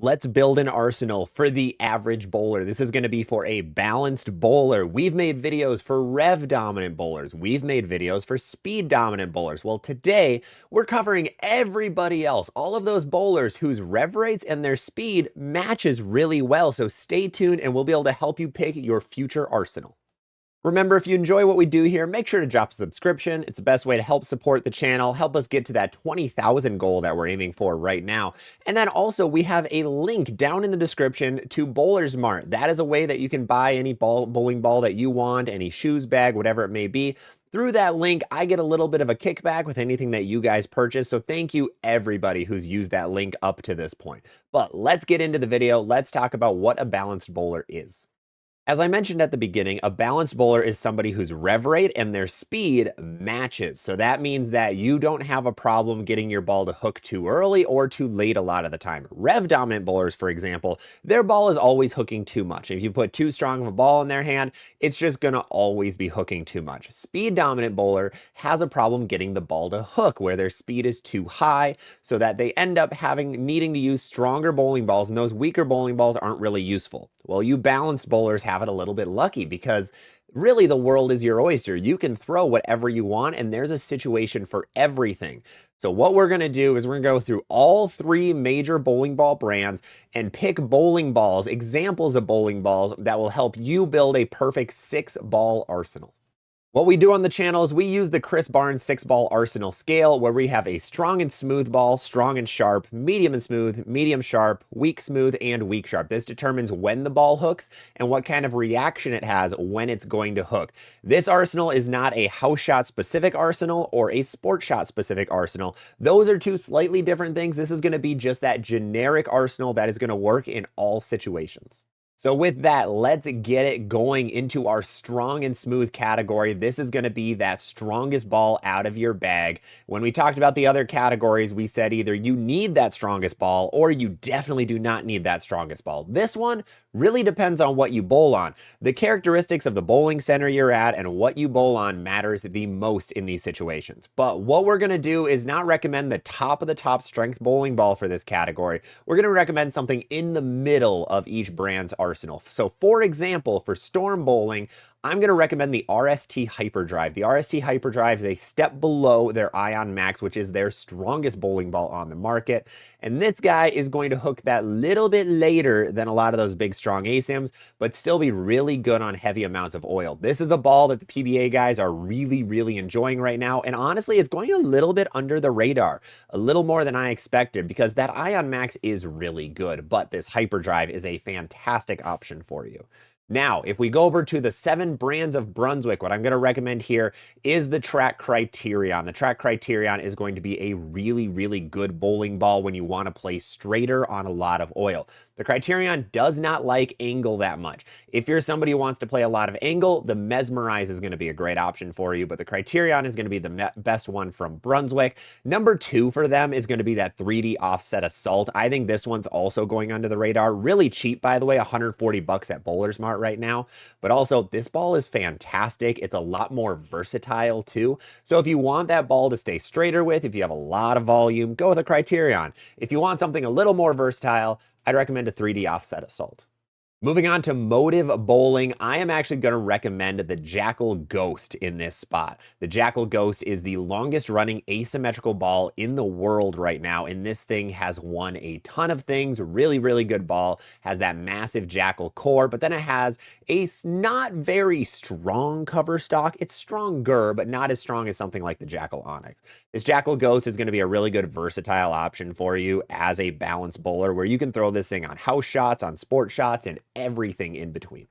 Let's build an arsenal for the average bowler. This is going to be for a balanced bowler. We've made videos for rev dominant bowlers. We've made videos for speed dominant bowlers. Well, today we're covering everybody else, all of those bowlers whose rev rates and their speed matches really well. So stay tuned and we'll be able to help you pick your future arsenal. Remember, if you enjoy what we do here, make sure to drop a subscription. It's the best way to help support the channel, help us get to that 20,000 goal that we're aiming for right now. And then also, we have a link down in the description to Bowler's Mart. That is a way that you can buy any bowling ball that you want, any shoes, bag, whatever it may be. Through that link, I get a little bit of a kickback with anything that you guys purchase. So thank you everybody who's used that link up to this point. But let's get into the video. Let's talk about what a balanced bowler is. As I mentioned at the beginning, a balanced bowler is somebody whose rev rate and their speed matches. So that means that you don't have a problem getting your ball to hook too early or too late a lot of the time. Rev dominant bowlers, for example, their ball is always hooking too much. If you put too strong of a ball in their hand, it's just going to always be hooking too much. Speed dominant bowler has a problem getting the ball to hook where their speed is too high, so that they end up needing to use stronger bowling balls, and those weaker bowling balls aren't really useful. Well, you balanced bowlers have it a little bit lucky because really the world is your oyster. You can throw whatever you want and there's a situation for everything. So what we're going to do is we're going to go through all three major bowling ball brands and pick bowling balls, examples of bowling balls that will help you build a perfect 6-ball arsenal. What we do on the channel is we use the Chris Barnes 6-ball arsenal scale, where we have a strong and smooth ball, strong and sharp, medium and smooth, medium sharp, weak smooth, and weak sharp. This determines when the ball hooks and what kind of reaction it has when it's going to hook. This arsenal is not a house shot specific arsenal or a sport shot specific arsenal. Those are two slightly different things. This is going to be just that generic arsenal that is going to work in all situations. So with that, let's get it going into our strong and smooth category. This is going to be that strongest ball out of your bag. When we talked about the other categories, we said either you need that strongest ball or you definitely do not need that strongest ball. This one really depends on what you bowl on. The characteristics of the bowling center you're at and what you bowl on matters the most in these situations. But what we're going to do is not recommend the top of the top strength bowling ball for this category. We're going to recommend something in the middle of each brand's arsenal. So for example, for storm bowling, I'm going to recommend the RST Hyperdrive. The RST Hyperdrive is a step below their Ion Max, which is their strongest bowling ball on the market. And this guy is going to hook that little bit later than a lot of those big strong ASIMs, but still be really good on heavy amounts of oil. This is a ball that the PBA guys are really enjoying right now. And honestly, it's going a little bit under the radar, a little more than I expected, because that Ion Max is really good, but this Hyperdrive is a fantastic option for you. Now, if we go over to the 7 brands of Brunswick, what I'm going to recommend here is the Track Criterion. The Track Criterion is going to be a really good bowling ball when you want to play straighter on a lot of oil. The Criterion does not like angle that much. If you're somebody who wants to play a lot of angle, the Mesmerize is going to be a great option for you, but the Criterion is going to be the best one from Brunswick. Number 2 for them is going to be that 3D Offset Assault. I think this one's also going under the radar. Really cheap, by the way, 140 bucks at Bowler's Mart right now. But also, this ball is fantastic. It's a lot more versatile too. So if you want that ball to stay straighter with, if you have a lot of volume, go with a Criterion. If you want something a little more versatile, I'd recommend a 3D Offset Assault. Moving on to motive bowling, I am actually going to recommend the Jackal Ghost in this spot. The Jackal Ghost is the longest running asymmetrical ball in the world right now, and this thing has won a ton of things. Really good ball, has that massive Jackal core, but then it has a not very strong cover stock. It's stronger, but not as strong as something like the Jackal Onyx. This Jackal Ghost is going to be a really good versatile option for you as a balanced bowler, where you can throw this thing on house shots, on sport shots, and everything in between.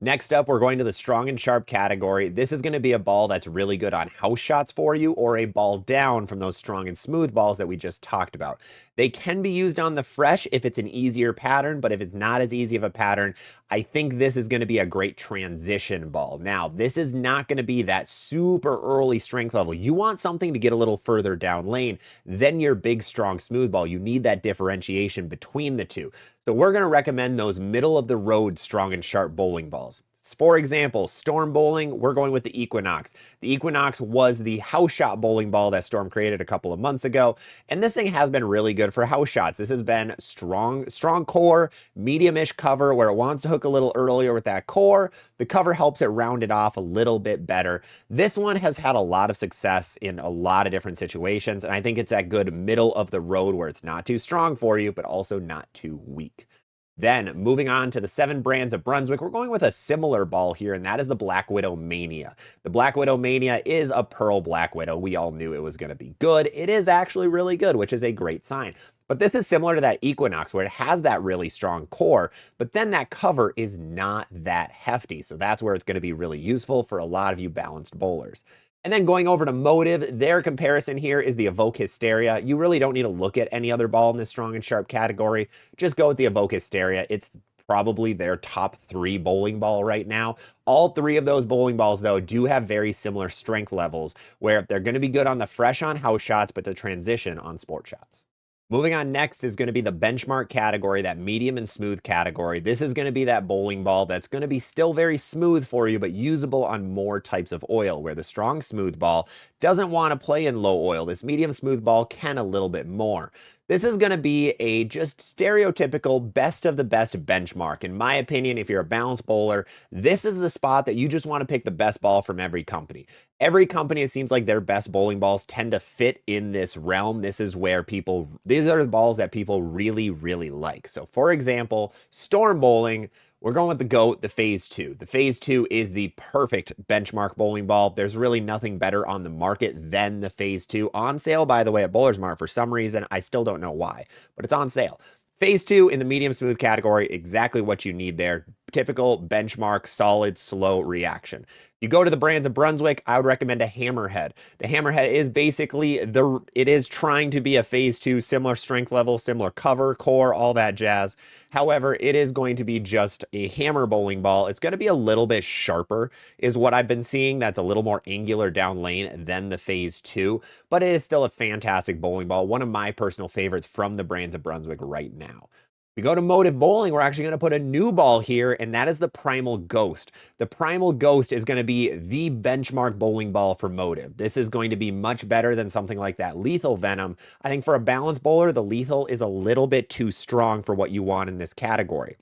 Next up, we're going to the strong and sharp category. This is going to be a ball that's really good on house shots for you, or a ball down from those strong and smooth balls that we just talked about. They can be used on the fresh if it's an easier pattern, but if it's not as easy of a pattern, I think this is going to be a great transition ball. Now, this is not going to be that super early strength level. You want something to get a little further down lane than your big, strong, smooth ball. You need that differentiation between the two. So we're going to recommend those middle of the road strong and sharp bowling balls. For example, Storm Bowling, we're going with the Equinox. The Equinox was the house shot bowling ball that Storm created a couple of months ago, and this thing has been really good for house shots. This has been strong core, medium-ish cover where it wants to hook a little earlier with that core. The cover helps it round it off a little bit better. This one has had a lot of success in a lot of different situations, and I think it's that good middle of the road where it's not too strong for you, but also not too weak. Then, moving on to the 7 brands of Brunswick, we're going with a similar ball here, and that is the Black Widow Mania. The Black Widow Mania is a pearl Black Widow. We all knew it was going to be good. It is actually really good, which is a great sign. But this is similar to that Equinox, where it has that really strong core, but then that cover is not that hefty. So that's where it's going to be really useful for a lot of you balanced bowlers. And then going over to Motive, their comparison here is the Evoke Hysteria. You really don't need to look at any other ball in this strong and sharp category. Just go with the Evoke Hysteria. It's probably their top 3 bowling ball right now. All 3 of those bowling balls, though, do have very similar strength levels, where they're going to be good on the fresh on house shots, but the transition on sport shots. Moving on next is going to be the benchmark category, that medium and smooth category. This is going to be that bowling ball that's going to be still very smooth for you, but usable on more types of oil, where the strong smooth ball doesn't want to play in low oil. This medium smooth ball can a little bit more. This is going to be a just stereotypical best of the best benchmark. In my opinion, if you're a balanced bowler, this is the spot that you just want to pick the best ball from every company. Every company, it seems like their best bowling balls tend to fit in this realm. This is where these are the balls that people really, really like. So for example, Storm Bowling, we're going with the GOAT, the Phase 2. The Phase 2 is the perfect benchmark bowling ball. There's really nothing better on the market than the Phase 2. On sale, by the way, at Bowler's Mart for some reason. I still don't know why, but it's on sale. Phase 2 in the medium smooth category, exactly what you need there. Typical benchmark, solid, slow reaction. You go to the brands of Brunswick, I would recommend a Hammerhead. The Hammerhead is basically, it is trying to be a Phase 2, similar strength level, similar cover, core, all that jazz. However, it is going to be just a hammer bowling ball. It's going to be a little bit sharper, is what I've been seeing. That's a little more angular down lane than the Phase 2, but it is still a fantastic bowling ball. One of my personal favorites from the brands of Brunswick right now. We go to Motive Bowling, we're actually going to put a new ball here, and that is the Primal Ghost. The Primal Ghost is going to be the benchmark bowling ball for Motive. This is going to be much better than something like that Lethal Venom. I think for a balanced bowler, the Lethal is a little bit too strong for what you want in this category.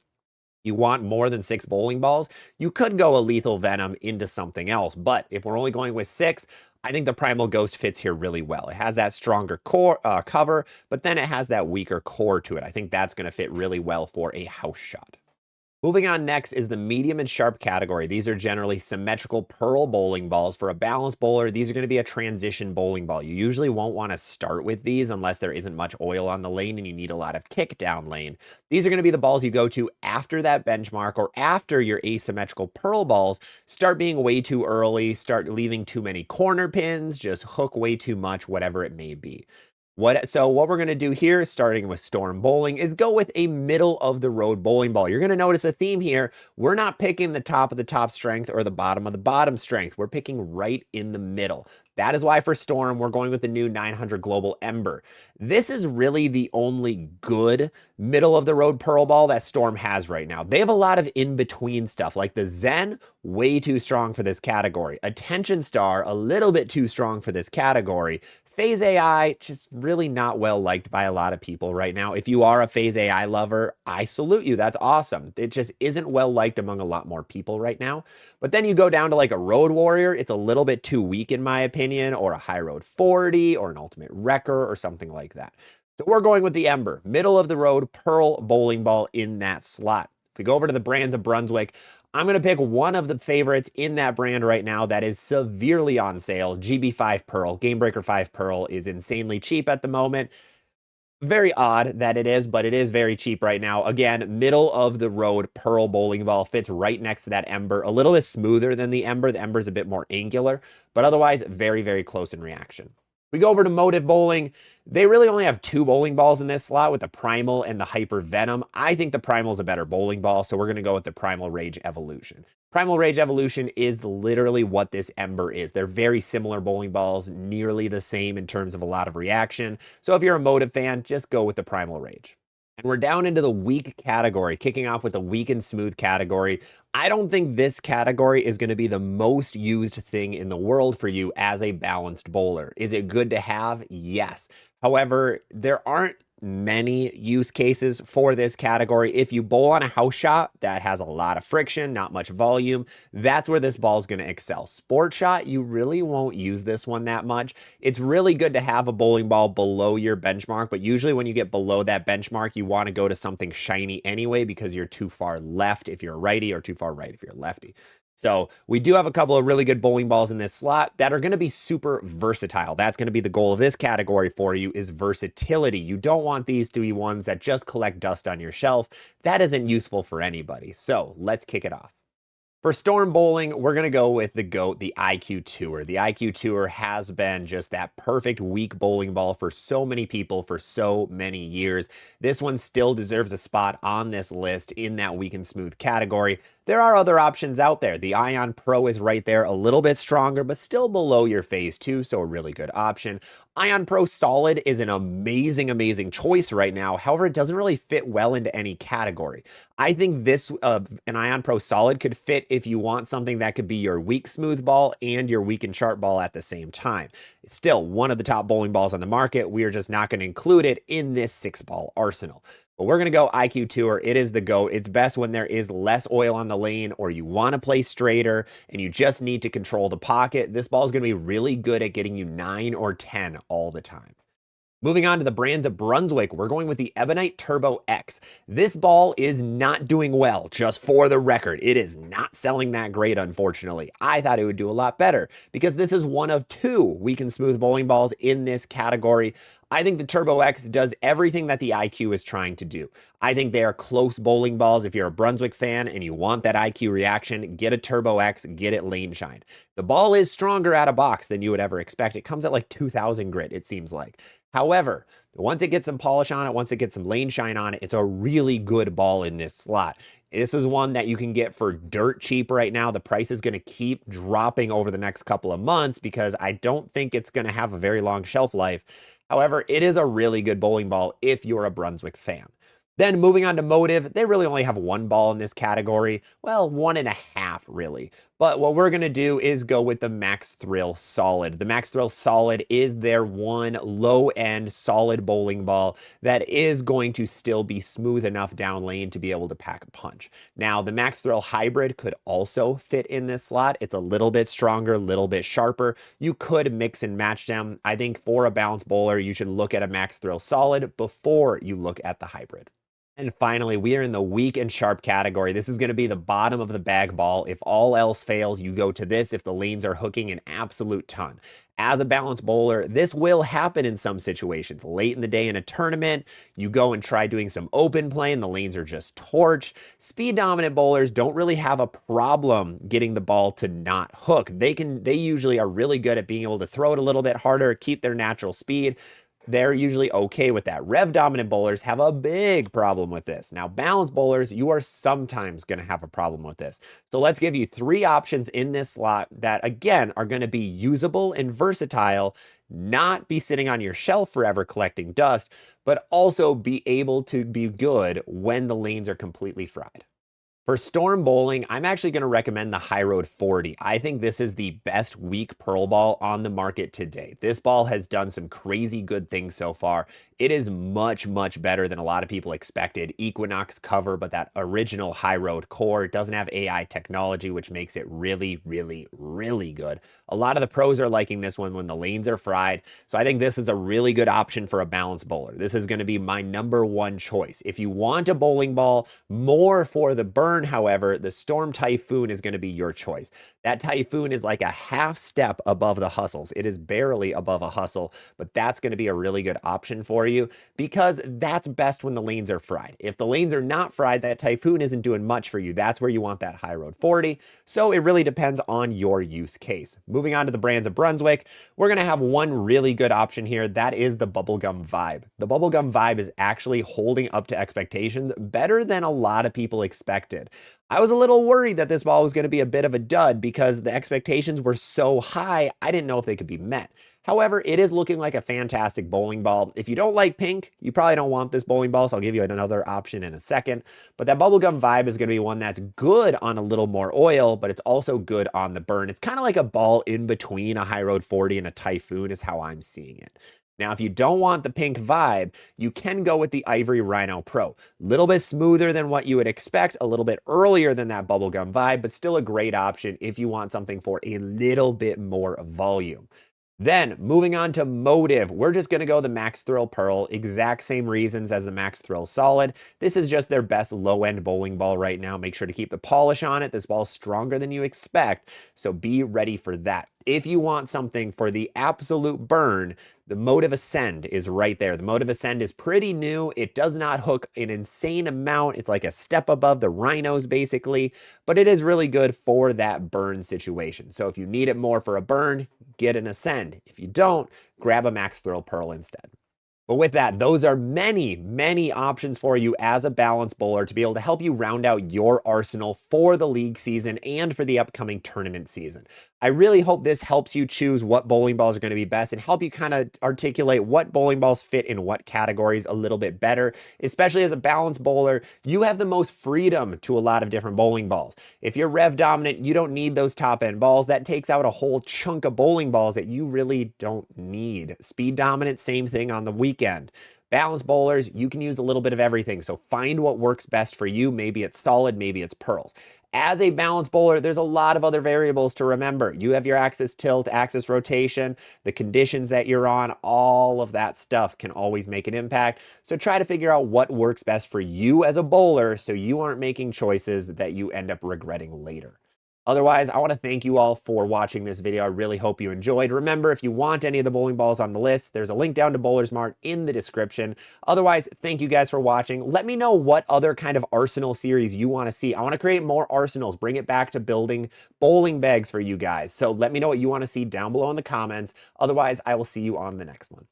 You want more than 6 bowling balls, you could go a Lethal Venom into something else, but if we're only going with 6, I think the Primal Ghost fits here really well. It has that stronger core cover, but then it has that weaker core to it. I think that's going to fit really well for a house shot. Moving on next is the medium and sharp category. These are generally symmetrical pearl bowling balls. For a balanced bowler, these are going to be a transition bowling ball. You usually won't want to start with these unless there isn't much oil on the lane and you need a lot of kick down lane. These are going to be the balls you go to after that benchmark or after your asymmetrical pearl balls start being way too early, start leaving too many corner pins, just hook way too much, whatever it may be. So what we're going to do here, starting with Storm Bowling, is go with a middle of the road bowling ball. You're going to notice a theme here. We're not picking the top of the top strength or the bottom of the bottom strength. We're picking right in the middle. That is why for Storm, we're going with the new 900 Global Ember. This is really the only good middle of the road pearl ball that Storm has right now. They have a lot of in-between stuff, like the Zen, way too strong for this category. Attention Star, a little bit too strong for this category. Phase AI, just really not well liked by a lot of people right now. If you are a Phase AI lover, I salute you. That's awesome. It just isn't well liked among a lot more people right now. But then you go down to like a Road Warrior. It's a little bit too weak in my opinion, or a High Road 40 or an Ultimate Wrecker or something like that. So we're going with the Ember, middle of the road pearl bowling ball in that slot. If we go over to the brands of Brunswick, I'm going to pick one of the favorites in that brand right now that is severely on sale, GB5 Pearl. Gamebreaker 5 Pearl is insanely cheap at the moment. Very odd that it is, but it is very cheap right now. Again, middle of the road pearl bowling ball fits right next to that Ember. A little bit smoother than the Ember. The Ember is a bit more angular, but otherwise very, very close in reaction. We go over to Motive Bowling. They really only have 2 bowling balls in this slot with the Primal and the Hyper Venom. I think the Primal is a better bowling ball, so we're going to go with the Primal Rage Evolution. Primal Rage Evolution is literally what this Ember is. They're very similar bowling balls, nearly the same in terms of a lot of reaction. So if you're a Motive fan, just go with the Primal Rage. And we're down into the weak category, kicking off with the weak and smooth category. I don't think this category is going to be the most used thing in the world for you as a balanced bowler. Is it good to have? Yes. However, there aren't many use cases for this category. If you bowl on a house shot that has a lot of friction, not much volume, that's where this ball is going to excel. Sport shot, you really won't use this one that much. It's really good to have a bowling ball below your benchmark, but usually when you get below that benchmark, you want to go to something shiny anyway because you're too far left if you're a righty or too far right if you're a lefty. So we do have a couple of really good bowling balls in this slot that are going to be super versatile. That's going to be the goal of this category for you, is versatility. You don't want these to be ones that just collect dust on your shelf. That isn't useful for anybody. So let's kick it off. For storm bowling, we're going to go with the GOAT, the IQ Tour. The IQ Tour has been just that perfect weak bowling ball for so many people for so many years. This one still deserves a spot on this list in that weak and smooth category. There are other options out there. The Ion Pro is right there, a little bit stronger, but still below your phase 2, so a really good option. Ion Pro Solid is an amazing choice right now. However, it doesn't really fit well into any category. I think this, an Ion Pro Solid could fit if you want something that could be your weak smooth ball and your weak and sharp ball at the same time. It's still one of the top bowling balls on the market. We are just not going to include it in this 6-ball arsenal. But we're going to go IQ Tour. It is the GOAT. It's best when there is less oil on the lane or you want to play straighter and you just need to control the pocket. This ball is going to be really good at getting you 9 or 10 all the time. Moving on to the brands of Brunswick, we're going with the Ebonite Turbo X. This ball is not doing well, just for the record. It is not selling that great, unfortunately. I thought it would do a lot better because this is one of 2 weak and smooth bowling balls in this category. I think the Turbo X does everything that the IQ is trying to do. I think they are close bowling balls. If you're a Brunswick fan and you want that IQ reaction, get a Turbo X, get it lane shined. The ball is stronger out of box than you would ever expect. It comes at like 2,000 grit, it seems like. However, once it gets some polish on it, once it gets some lane shine on it, it's a really good ball in this slot. This is one that you can get for dirt cheap right now. The price is going to keep dropping over the next couple of months because I don't think it's going to have a very long shelf life. However, it is a really good bowling ball if you're a Brunswick fan. Then moving on to Motive, they really only have 1 ball in this category. Well, 1.5 really. But what we're going to do is go with the Max Thrill Solid. The Max Thrill Solid is their one low-end solid bowling ball that is going to still be smooth enough down lane to be able to pack a punch. Now, the Max Thrill Hybrid could also fit in this slot. It's a little bit stronger, a little bit sharper. You could mix and match them. I think for a balanced bowler, you should look at a Max Thrill Solid before you look at the Hybrid. And finally, we are in the weak and sharp category. This is going to be the bottom of the bag ball. If all else fails, you go to this if the lanes are hooking an absolute ton. As a balanced bowler, this will happen in some situations. Late in the day in a tournament, you go and try doing some open play and the lanes are just torched. Speed dominant bowlers don't really have a problem getting the ball to not hook. They usually are really good at being able to throw it a little bit harder, keep their natural speed. They're usually okay with that. Rev dominant bowlers have a big problem with this. Now, balanced bowlers, you are sometimes going to have a problem with this. So let's give you 3 options in this slot that, again, are going to be usable and versatile, not be sitting on your shelf forever collecting dust, but also be able to be good when the lanes are completely fried. For storm bowling, I'm actually going to recommend the High Road 40. I think this is the best weak pearl ball on the market today. This ball has done some crazy good things so far. It is much better than a lot of people expected. Equinox cover, but that original High Road core doesn't have AI technology, which makes it really good. A lot of the pros are liking this one when the lanes are fried. So I think this is a really good option for a balanced bowler. This is going to be my #1 choice. If you want a bowling ball more for the burn, however, the Storm Typhoon is going to be your choice. That Typhoon is like a half step above the hustles. It is barely above a hustle, but that's going to be a really good option for you because that's best when the lanes are fried. If the lanes are not fried, that Typhoon isn't doing much for you. That's where you want that High Road 40. So it really depends on your use case. Moving on to the brands of Brunswick, we're going to have one really good option here. That is the Bubblegum Vibe. The Bubblegum Vibe is actually holding up to expectations better than a lot of people expected. I was a little worried that this ball was going to be a bit of a dud because the expectations were so high, I didn't know if they could be met. However, it is looking like a fantastic bowling ball. If you don't like pink, you probably don't want this bowling ball, so I'll give you another option in a second. But that bubblegum vibe is going to be one that's good on a little more oil, but it's also good on the burn. It's kind of like a ball in between a High Road 40 and a Typhoon is how I'm seeing it. Now, if you don't want the pink vibe, you can go with the Ivory Rhino Pro. A little bit smoother than what you would expect, a little bit earlier than that bubblegum vibe, but still a great option if you want something for a little bit more volume. Then moving on to motive, we're just going to go the Max Thrill Pearl, exact same reasons as the Max Thrill Solid. This is just their best low-end bowling ball right now. Make sure to keep the polish on it. This ball's stronger than you expect, so be ready for that. If you want something for the absolute burn, the Motive Ascend is right there. The Motive Ascend is pretty new. It does not hook an insane amount. It's like a step above the Rhinos, basically, but it is really good for that burn situation. So if you need it more for a burn, get an Ascend. If you don't, grab a Max Thrill Pearl instead. But with that, those are many, many options for you as a balance bowler to be able to help you round out your arsenal for the league season and for the upcoming tournament season. I really hope this helps you choose what bowling balls are going to be best and help you kind of articulate what bowling balls fit in what categories a little bit better. Especially as a balance bowler, you have the most freedom to a lot of different bowling balls. If you're rev dominant, you don't need those top end balls. That takes out a whole chunk of bowling balls that you really don't need. Speed dominant, same thing on the weekend. Balance bowlers, you can use a little bit of everything. So find what works best for you. Maybe it's solid, maybe it's pearls. As a balance bowler, there's a lot of other variables to remember. You have your axis tilt, axis rotation, the conditions that you're on, all of that stuff can always make an impact. So try to figure out what works best for you as a bowler so you aren't making choices that you end up regretting later. Otherwise, I want to thank you all for watching this video. I really hope you enjoyed. Remember, if you want any of the bowling balls on the list, there's a link down to Bowler's Mart in the description. Otherwise, thank you guys for watching. Let me know what other kind of arsenal series you want to see. I want to create more arsenals, bring it back to building bowling bags for you guys. So let me know what you want to see down below in the comments. Otherwise, I will see you on the next one.